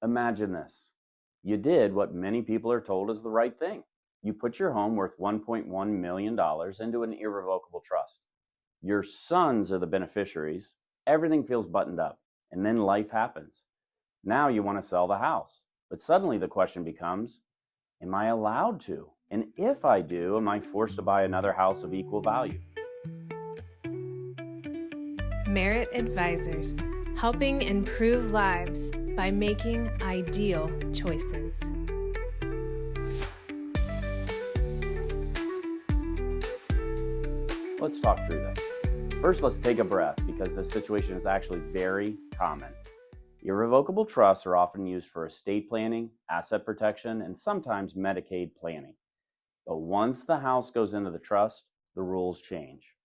Imagine this. You did what many people are told is the right thing. You put your home worth $1.1 million into an irrevocable trust. Your sons are the beneficiaries. Everything feels buttoned up. And then life happens. Now you want to sell the house. But suddenly the question becomes, am I allowed to? And if I do, am I forced to buy another house of equal value? Merit Advisors, helping improve lives by making ideal choices. Let's talk through this. First, let's take a breath because this situation is actually very common. Irrevocable trusts are often used for estate planning, asset protection, and sometimes Medicaid planning. But once the house goes into the trust, the rules change.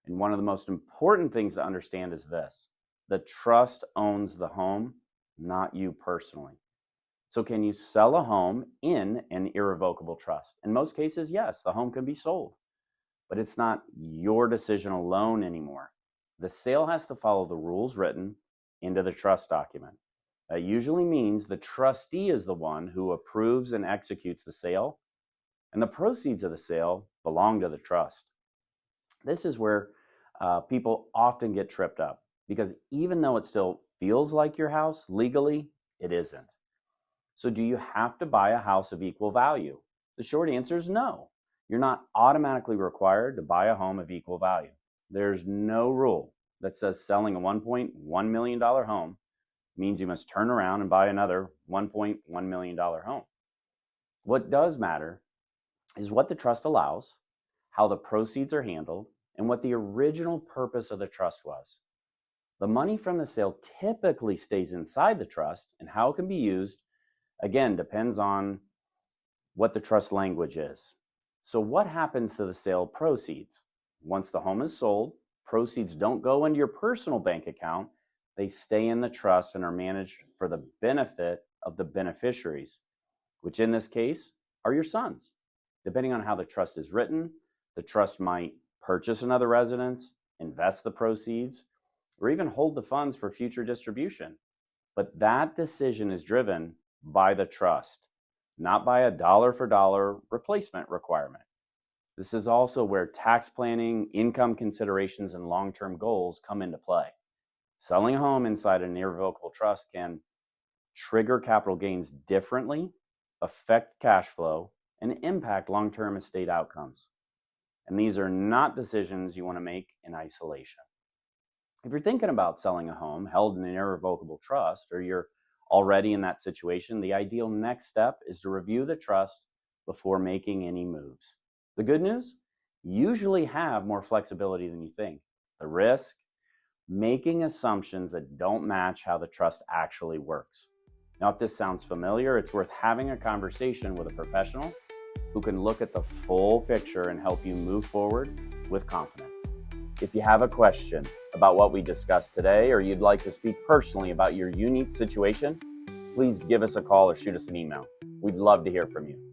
And one of the most important things to understand is this: the trust owns the home, not you personally. So can you sell a home in an irrevocable trust? In most cases, yes, the home can be sold. But it's not your decision alone anymore. The sale has to follow the rules written into the trust document. That usually means the trustee is the one who approves and executes the sale, and the proceeds of the sale belong to the trust. This is where people often get tripped up, because even though it still feels like your house, legally, it isn't. So do you have to buy a house of equal value? The short answer is no. You're not automatically required to buy a home of equal value. There's no rule that says selling a $1.1 million home means you must turn around and buy another $1.1 million home. What does matter is what the trust allows, how the proceeds are handled, and what the original purpose of the trust was. The money from the sale typically stays inside the trust, and how it can be used, again, depends on what the trust language is. So what happens to the sale proceeds? Once the home is sold, proceeds don't go into your personal bank account. They stay in the trust and are managed for the benefit of the beneficiaries, which in this case are your sons. Depending on how the trust is written, the trust might purchase another residence, invest the proceeds, or even hold the funds for future distribution. But that decision is driven by the trust, not by a dollar-for-dollar replacement requirement. This is also where tax planning, income considerations, and long-term goals come into play. Selling a home inside an irrevocable trust can trigger capital gains differently, affect cash flow, and impact long-term estate outcomes. And these are not decisions you want to make in isolation. If you're thinking about selling a home held in an irrevocable trust, or you're already in that situation, the ideal next step is to review the trust before making any moves. The good news? You usually have more flexibility than you think. The risk? Making assumptions that don't match how the trust actually works. Now, if this sounds familiar, it's worth having a conversation with a professional who can look at the full picture and help you move forward with confidence. If you have a question about what we discussed today, or you'd like to speak personally about your unique situation, please give us a call or shoot us an email. We'd love to hear from you.